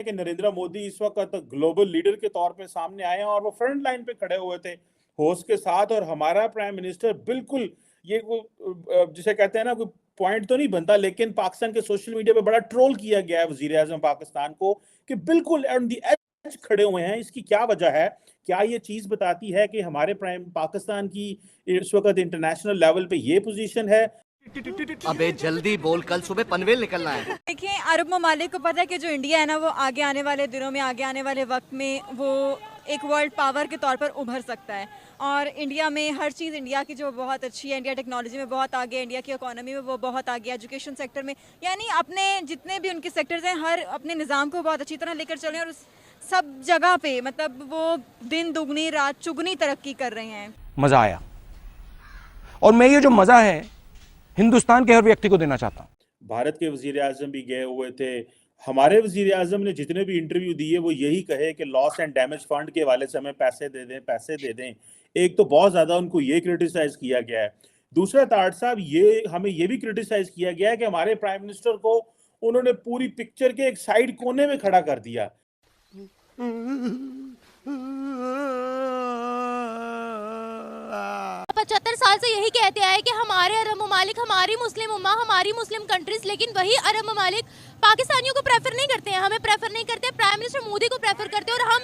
कि नरेंद्र मोदी इस वक्त ग्लोबल लीडर के तौर पे सामने आए हैं और वो फ्रंट लाइन पे खड़े हुए थे होस्ट के साथ। और हमारा प्राइम मिनिस्टर बिल्कुल ये जिसे कहते हैं ना, कोई पॉइंट तो नहीं बनता, लेकिन पाकिस्तान के सोशल मीडिया पे बड़ा ट्रोल किया गया है वजीर आजम पाकिस्तान को कि बिल्कुल ऑन द एज खड़े हुए हैं। इसकी क्या वजह है? क्या ये चीज बताती है कि हमारे प्राइम पाकिस्तान की इस वक्त इंटरनेशनल लेवल पे ये पोजीशन है? अबे जल्दी बोल, कल सुबह पनवेल निकलना है। देखिए, अरब ममालिक को पता है कि जो इंडिया है ना, वो आगे आने वाले दिनों में, आगे आने वाले वक्त में वो एक वर्ल्ड पावर के तौर पर उभर सकता है। और इंडिया में हर चीज़ इंडिया की जो बहुत अच्छी है, इंडिया टेक्नोलॉजी में बहुत आगे है, इंडिया की इकोनॉमी में वो बहुत आगे है, एजुकेशन सेक्टर में, यानी अपने जितने भी उनके सेक्टर्स हैं, हर अपने निज़ाम को बहुत अच्छी तरह लेकर चले और उस सब जगह पे मतलब वो दिन दुगनी रात चुगनी तरक्की कर रहे हैं। मजा आया, और मैं ये जो मजा है हिंदुस्तान के हर व्यक्ति को देना चाहता हूं। भारत के वजीर आजम भी गए हुए थे। हमारे वजीर आजम ने जितने भी इंटरव्यू दिए वो यही कहे कि लॉस एंड डैमेज फंड के हवाले से हमें पैसे दे दें, पैसे दे दें। एक तो बहुत ज्यादा उनको ये क्रिटिसाइज किया गया है। दूसरा, ताड़ साहब, ये हमें ये भी क्रिटिसाइज किया गया है कि हमारे प्राइम मिनिस्टर को उन्होंने पूरी पिक्चर के एक साइड कोने में खड़ा कर दिया। 75 साल से यही कहते आए कि हमारे अरब ममालिक, हमारी मुस्लिम उम्मा, हमारी मुस्लिम कंट्रीज, लेकिन वही अरब ममालिक पाकिस्तानियों को प्रेफर नहीं करते हैं, हमें प्रेफर नहीं करते, प्राइम मिनिस्टर मोदी को प्रेफर करते हैं। और हम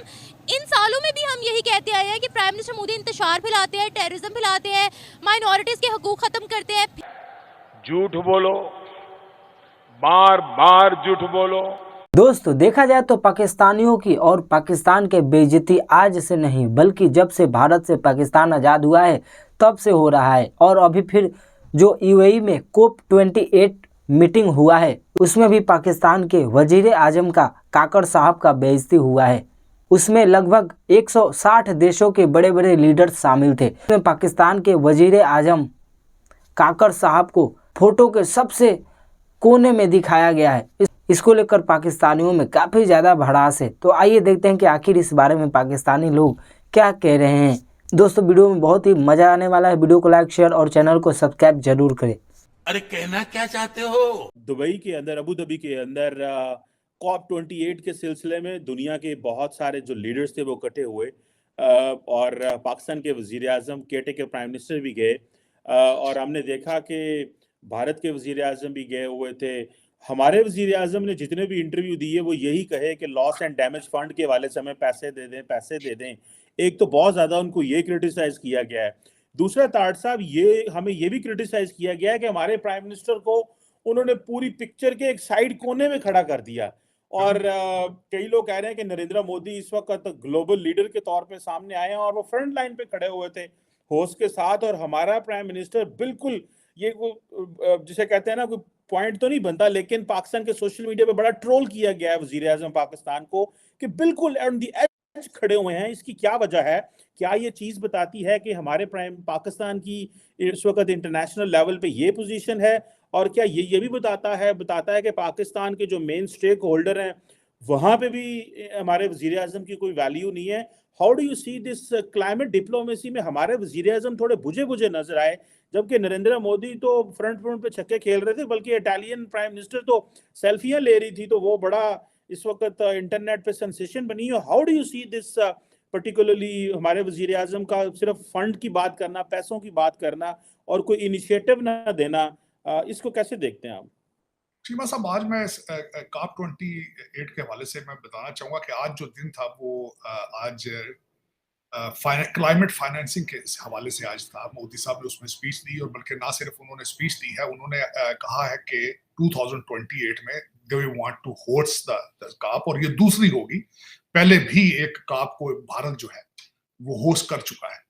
इन सालों में भी हम यही कहते आए हैं कि प्राइम मिनिस्टर मोदी इंतशार फैलाते हैं, टेररिज्म फैलाते हैं, माइनॉरिटीज के हकूक खत्म करते हैं। झूठ बोलो, बार बार झूठ बोलो। दोस्तों, देखा जाए तो पाकिस्तानियों की और पाकिस्तान के बेइज्जती आज से नहीं बल्कि जब से भारत से पाकिस्तान आज़ाद हुआ है तब से हो रहा है। और अभी फिर जो यूएई में COP28 मीटिंग हुआ है उसमें भी पाकिस्तान के वजीर आजम का काकड़ साहब का बेइज्जती हुआ है। उसमें लगभग 160 देशों के बड़े बड़े लीडर शामिल थे। उसमें पाकिस्तान के वजीर आजम काकड़ साहब को फोटो के सबसे कोने में दिखाया गया है। इसको लेकर पाकिस्तानियों में काफ़ी ज़्यादा भड़ास है। तो आइए देखते हैं कि आखिर इस बारे में पाकिस्तानी लोग क्या कह रहे हैं। दोस्तों, वीडियो में बहुत ही मज़ा आने वाला है। वीडियो को लाइक, शेयर और चैनल को सब्सक्राइब जरूर करें। अरे कहना क्या चाहते हो? दुबई के अंदर, अबू धाबी के अंदर COP28 के सिलसिले में दुनिया के बहुत सारे जो लीडर्स थे वो इकट्ठे हुए और पाकिस्तान के वजीर आजम, के प्राइम मिनिस्टर भी गए और हमने देखा कि भारत के वजीर आजम भी गए हुए थे। हमारे वजीर आजम ने जितने भी इंटरव्यू दिए वो यही कहे कि लॉस एंड डैमेज फंड के हवाले से हमें पैसे दे दें, पैसे दे दें। एक तो बहुत ज्यादा उनको ये क्रिटिसाइज किया गया है। दूसरा, ताड़ साहब, ये हमें ये भी क्रिटिसाइज किया गया है कि हमारे प्राइम मिनिस्टर को उन्होंने पूरी पिक्चर के एक साइड कोने में खड़ा कर दिया। और कई लोग कह रहे हैं कि नरेंद्र मोदी इस वक्त ग्लोबल लीडर के तौर पे सामने आए हैं और वो फ्रंट लाइन पे खड़े हुए थे होस्ट के साथ। और हमारा प्राइम मिनिस्टर बिल्कुल ये जिसे कहते हैं ना, कोई पॉइंट तो नहीं बनता, लेकिन पाकिस्तान के सोशल मीडिया पे बड़ा ट्रोल किया गया है वजीर आजम पाकिस्तान को कि बिल्कुल ऑन द एज खड़े हुए हैं। इसकी क्या वजह है? क्या ये चीज बताती है कि हमारे प्राइम पाकिस्तान की इस वक्त इंटरनेशनल लेवल पे ये पोजीशन है? और क्या ये भी बताता है कि पाकिस्तान के जो मेन स्टेक होल्डर हैं वहां पे भी हमारे वजीर आजम की कोई वैल्यू नहीं है? How do you see this climate diplomacy में हमारे वजीर आजम थोड़े बुझे बुझे नजर आए, जबकि नरेंद्र मोदी तो फ्रंट पे छक्के खेल रहे थे, बल्कि इटालियन प्राइम मिनिस्टर तो सेल्फियां ले रही थी, तो वो बड़ा इस वक्त इंटरनेट पे सेंसेशन बनी है। How do you see this particularly हमारे वजीर आजम का सिर्फ फंड की बात करना, पैसों की बात करना और कोई इनिशिएटिव ना देना, इसको कैसे देखते हैं आप? शीमा साहब, आज मैं COP28 के हवाले से मैं बताना चाहूंगा कि आज जो दिन था वो आज क्लाइमेट फाइनेंसिंग के हवाले से आज था। मोदी साहब ने उसमें स्पीच दी और बल्कि ना सिर्फ उन्होंने स्पीच दी है, उन्होंने कहा है कि 2028 में they want to host the COP, और ये दूसरी होगी। पहले भी एक COP को भारत जो है वो होस्ट कर चुका है।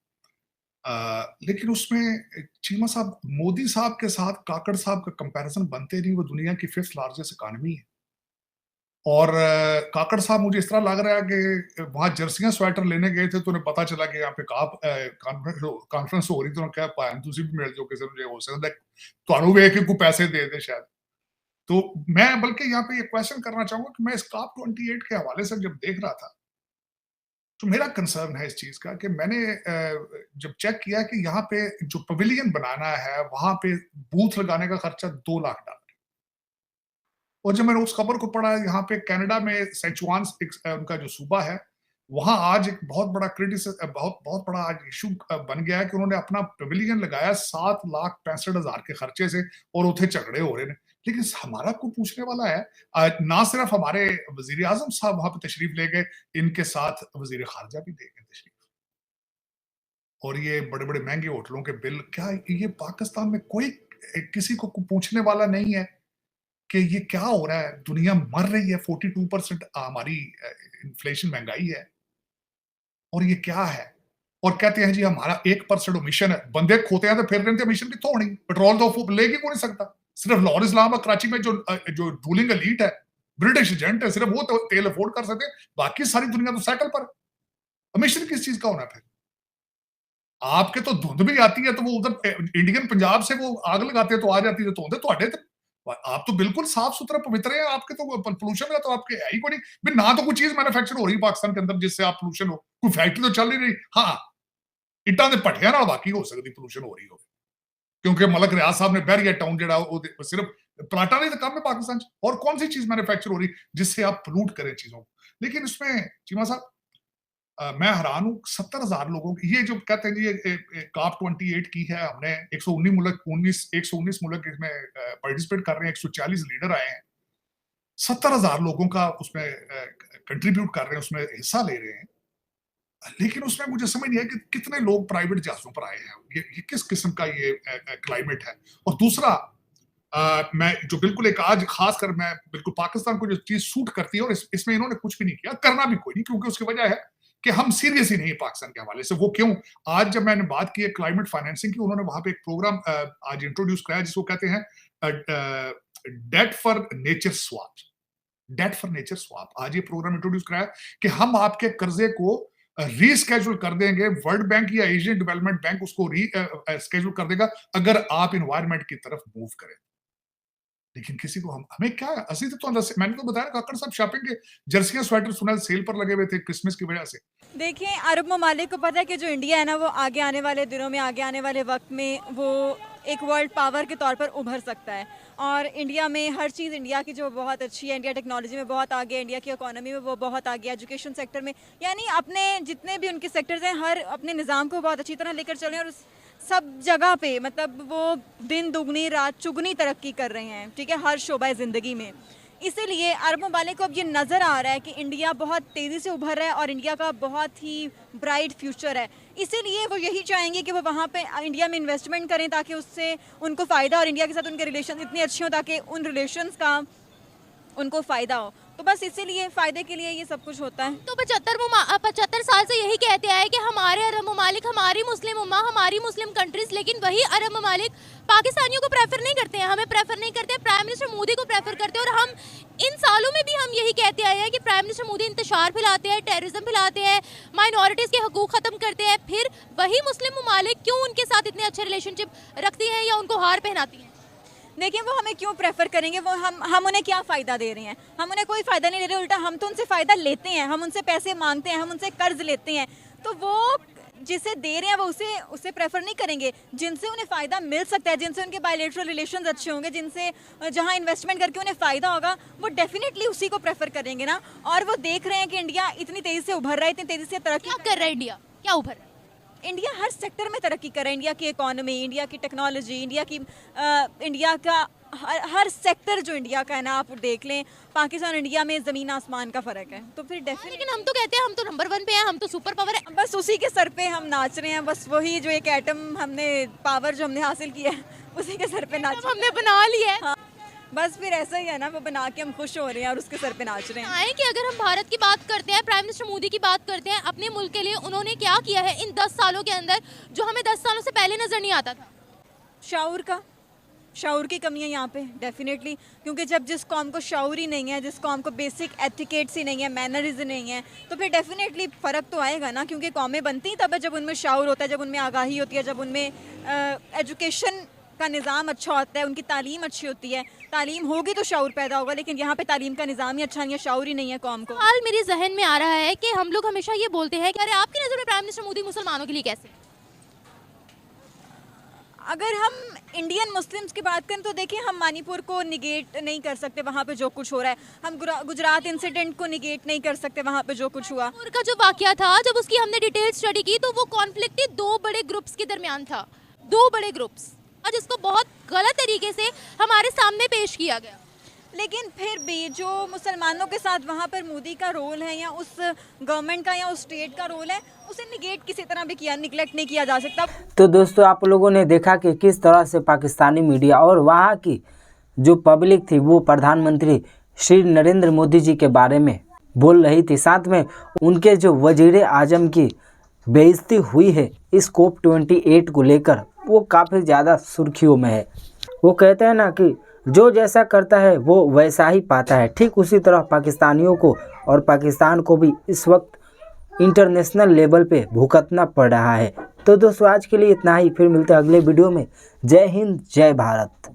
लेकिन उसमें चीमा साहब, मोदी साहब के साथ काकड़ साहब का कंपैरिजन बनते नहीं। वो दुनिया की 5th लार्जेस्ट इकोनॉमी है और काकड़ साहब, मुझे इस तरह लग रहा है कि वहां जर्सियां स्वेटर लेने गए थे तो उन्हें पता चला कि यहाँ पे कॉन्फ्रेंस हो रही, तो उन्होंने कहा तुसी भी मिल जाओ किसी मुझे हो सकता है ਤੁਹਾਨੂੰ ਵੇਖ के कोई पैसे दे दे शायद। तो मैं बल्कि यहाँ पे ये क्वेश्चन करना चाहूंगा कि मैं इस COP28 के हवाले से जब देख रहा था तो मेरा कंसर्न है इस चीज का कि मैंने जब चेक किया कि यहाँ पे जो पवेलियन बनाना है वहां पे बूथ लगाने का खर्चा $2 लाख। और जब मैंने उस खबर को पढ़ा, यहाँ पे कनाडा में सेचुआन उनका जो सूबा है, वहां आज एक बहुत बड़ा बहुत बड़ा आज इशू बन गया है कि उन्होंने अपना पेविलियन लगाया 7,65,000 के खर्चे से, और उथे झगड़े हो रहे हैं। लेकिन हमारा को पूछने वाला है, ना सिर्फ हमारे वजीर आजम साहब वहां पे तशरीफ ले गए, इनके साथ वजीर खारजा भी दे गए तशरीफ, और ये बड़े बड़े महंगे होटलों के बिल। क्या ये पाकिस्तान में कोई किसी को पूछने वाला नहीं है कि ये क्या हो रहा है? दुनिया मर रही है, 42% हमारी इन्फ्लेशन, महंगाई है, और ये क्या है? और कहते हैं जी हमारा 1% मिशन है। बंदे खोते हैं तो फिर रहे थे, मिशन कितों होनी? पेट्रोल तो लेके को नहीं सकता। सिर्फ लाहौर इस्लामाबाद कराची में जो रूलिंग एलीट है, ब्रिटिश एजेंट है, सिर्फ वो तो तेल अफोर्ड कर सकते हैं, बाकी सारी दुनिया तो साइकिल पर। मिशन किस चीज का होना? फिर आपके तो धुंध भी आती है तो वो उधर इंडियन पंजाब से वो आग लगाते हैं तो आ जाती है धुंध, तो आप तो बिल्कुल साफ सुथरा पवित्र है। आपके तो पोल्यूशन का तो आपके है ही कोई नहीं, ना तो कोई चीज मैन्युफैक्चर हो रही पाकिस्तान के अंदर जिससे आप पोल्यूशन हो, कोई फैक्ट्री तो चल ही नहीं। हाँ, इट्टां दे भट्टियां नाल बाकी हो सकती पोल्यूशन हो रही हो, क्योंकि मलक रियाज साहब ने बैरिया टाउन जो सिर्फ प्लाटा नहीं तो कम है पाकिस्तान, और कौन सी चीज मैन्युफैक्चर हो रही जिससे आप पोल्यूट करें चीजों को। लेकिन इसमें चीमा साहब मैं हैरान हूं, 70,000 लोगों की, ये जो कहते हैं जी COP 28 की है हमने, 119 मुल्क इसमें पार्टिसिपेट कर रहे हैं, 140 लीडर आए हैं, 70,000 लोगों का उसमें कंट्रीब्यूट कर रहे हैं, उसमें हिस्सा ले रहे हैं। लेकिन उसमें मुझे समझ नहीं है कि कितने लोग प्राइवेट जहाजों पर आए हैं, ये किस किस्म का ये क्लाइमेट है। और दूसरा, मैं जो बिल्कुल एक आज खासकर मैं बिल्कुल पाकिस्तान को जो चीज सूट करती है, और इसमें इन्होंने कुछ भी नहीं किया, करना भी कोई नहीं, क्योंकि उसकी वजह है कि हम सीरियस ही नहीं है पाकिस्तान के हवाले से। वो क्यों? आज जब मैंने बात की है क्लाइमेट फाइनेंसिंग की, उन्होंने वहां पे एक प्रोग्राम आज इंट्रोड्यूस कराया जिसको कहते हैं डेट फॉर नेचर स्वाप। आज ये प्रोग्राम इंट्रोड्यूस कराया कि हम आपके कर्जे को रीस्केड्यूल कर देंगे, वर्ल्ड बैंक या एशियन डेवलपमेंट बैंक उसको रीस्केड्यूल कर देगा अगर आप इन्वायरमेंट की तरफ मूव करें। लेकिन किसी को हमें क्या है? असली तो मैंने तो बताया काकड़ साहब शॉपिंग के जर्सियां स्वेटर सुनल सेल पर लगे हुए थे क्रिसमस की वजह से। देखिए, अरब ममालिक को पता है कि जो इंडिया है ना, वो आगे आने वाले दिनों में, आगे आने वाले वक्त में वो एक वर्ल्ड पावर के तौर पर उभर सकता है। और इंडिया में हर चीज़ इंडिया की जो बहुत अच्छी है, इंडिया टेक्नोलॉजी में बहुत आगे है, इंडिया की इकोनॉमी में वो बहुत आगे है, एजुकेशन सेक्टर में, यानी अपने जितने भी उनके सेक्टर्स हैं, हर अपने निज़ाम को बहुत अच्छी तरह लेकर चलें, और सब जगह पे मतलब वो दिन दुगनी रात चुगनी तरक्की कर रहे हैं, ठीक है, हर शोबा ज़िंदगी में। इसीलिए अरब ममालिक को अब ये नज़र आ रहा है कि इंडिया बहुत तेज़ी से उभर रहा है और इंडिया का बहुत ही ब्राइट फ्यूचर है। इसीलिए वो यही चाहेंगे कि वो वहाँ पे इंडिया में इन्वेस्टमेंट करें ताकि उससे उनको फ़ायदा, और इंडिया के साथ उनके रिलेशन इतने अच्छे हों ताकि उन रिलेशंस का उनको फ़ायदा हो। तो बस इसीलिए फ़ायदे के लिए ये सब कुछ होता है। तो 75 साल से यही कहते आए कि हमारे अरब ममालिक, हमारी मुस्लिम उम्मा, हमारी मुस्लिम कंट्रीज़, लेकिन वही अरब ममालिक पाकिस्तानियों को प्रेफर नहीं करते हैं, हमें प्रेफर नहीं करते हैं, प्राइम मिनिस्टर मोदी को प्रेफर करते हैं। और हम इन सालों में भी हम यही कहते आए हैं कि प्राइम मिनिस्टर मोदी इंतशार फैलाते हैं, टेररिज्म फैलाते हैं, माइनॉरिटीज़ के हकूक़ ख़त्म करते हैं, फिर वही मुस्लिम ममालिक क्यों उनके साथ इतने अच्छे रिलेशनशिप रखती हैं या उनको हार पहनाती हैं? देखिए, वो हमें क्यों प्रेफर करेंगे? वो हम उन्हें क्या फ़ायदा दे रहे हैं? हम उन्हें कोई फ़ायदा नहीं दे रहे, उल्टा हम तो उनसे फ़ायदा लेते हैं, हम उनसे पैसे मांगते हैं, हम उनसे कर्ज लेते हैं। तो वो जिसे दे रहे हैं वो उसे प्रेफर नहीं करेंगे। जिनसे उन्हें फ़ायदा मिल सकता है, जिनसे उनके बायलैटरल रिलेशंस अच्छे होंगे, जिनसे जहाँ इन्वेस्टमेंट करके उन्हें फ़ायदा होगा, वो डेफिनेटली उसी को प्रेफर करेंगे ना। और वो देख रहे हैं कि इंडिया इतनी तेज़ी से उभर रहा है, इतनी तेज़ी से तरक्की कर रहा है। इंडिया क्या उभर रहा है? इंडिया हर सेक्टर में तरक्की कर रहा है। इंडिया की इकोनॉमी, इंडिया की टेक्नोलॉजी, इंडिया का हर सेक्टर जो इंडिया का है ना, आप देख लें, पाकिस्तान और इंडिया में ज़मीन आसमान का फ़र्क है। तो फिर डेफिनेटली, लेकिन हम तो कहते हैं हम तो नंबर 1 पे हैं, हम तो सुपर पावर है। बस उसी के सर पे हम नाच रहे हैं, बस वही जो एक एटम हमने पावर जो हमने हासिल किया है उसी के सर पे नाच हमने बना लिया है। हाँ, बस फिर ऐसा ही है ना, वो बना के हम खुश हो रहे हैं और उसके सर पे नाच रहे हैं। कि अगर हम भारत की बात करते हैं, प्राइम मिनिस्टर मोदी की बात करते हैं, अपने मुल्क के लिए उन्होंने क्या किया है इन 10 सालों के अंदर जो हमें 10 सालों से पहले नजर नहीं आता था? शाऊर की कमी है यहाँ पे डेफिनेटली, क्योंकि जब जिस कौम को शाऊर ही नहीं है, जिस कौम को बेसिक एथिकेट्स ही नहीं है, मैनरिज्म नहीं है, तो फिर डेफिनेटली फ़र्क तो आएगा ना। क्योंकि कौमें बनती तब है जब उनमें शाऊर होता है, जब उनमें आगाही होती है, जब उनमें एजुकेशन का निज़ाम अच्छा होता है, उनकी तालीम अच्छी होती है। तालीम होगी तो शाऊर पैदा होगा, लेकिन यहाँ पे तालीम का निज़ाम ही अच्छा नहीं है, शाऊर ही नहीं है कौम को। हाल मेरे जहन में आ रहा है कि हम लोग हमेशा ये बोलते हैं कि अरे आपकी नज़र में प्राइम मिनिस्टर मोदी मुसलमानों के लिए कैसे? अगर हम इंडियन मुस्लिम्स की बात करें तो देखिए, हम मणिपुर को निगेट नहीं कर सकते वहाँ पे जो कुछ हो रहा है, हम गुजरात इंसिडेंट को निगेट नहीं कर सकते वहाँ पे जो कुछ हुआ। मणिपुर का जो वाकया था, जब उसकी हमने डिटेल स्टडी की तो वो कॉन्फ्लिक्ट ही 2 बड़े ग्रुप्स के दरमियान था, 2 बड़े ग्रुप्स, और जिसको बहुत गलत तरीके से हमारे सामने पेश किया गया। लेकिन फिर भी जो मुसलमानों के साथ वहाँ पर मोदी का रोल है, या उस गवर्नमेंट का या उस स्टेट का रोल है, उसे निगेट किसी तरह भी निगलेक्ट नहीं किया जा सकता। तो दोस्तों, आप लोगों ने देखा कि किस तरह से पाकिस्तानी मीडिया और वहाँ की जो पब्लिक थी वो प्रधानमंत्री श्री नरेंद्र मोदी जी के बारे में बोल रही थी। साथ में उनके जो वजीर आजम की बेइज्जती हुई है इस COP28 को लेकर, वो काफ़ी ज़्यादा सुर्खियों में है। वो कहते हैं ना कि जो जैसा करता है वो वैसा ही पाता है। ठीक उसी तरह पाकिस्तानियों को और पाकिस्तान को भी इस वक्त इंटरनेशनल लेवल पे भुगतना पड़ रहा है। तो दोस्तों, आज के लिए इतना ही, फिर मिलते हैं अगले वीडियो में। जय हिंद, जय भारत।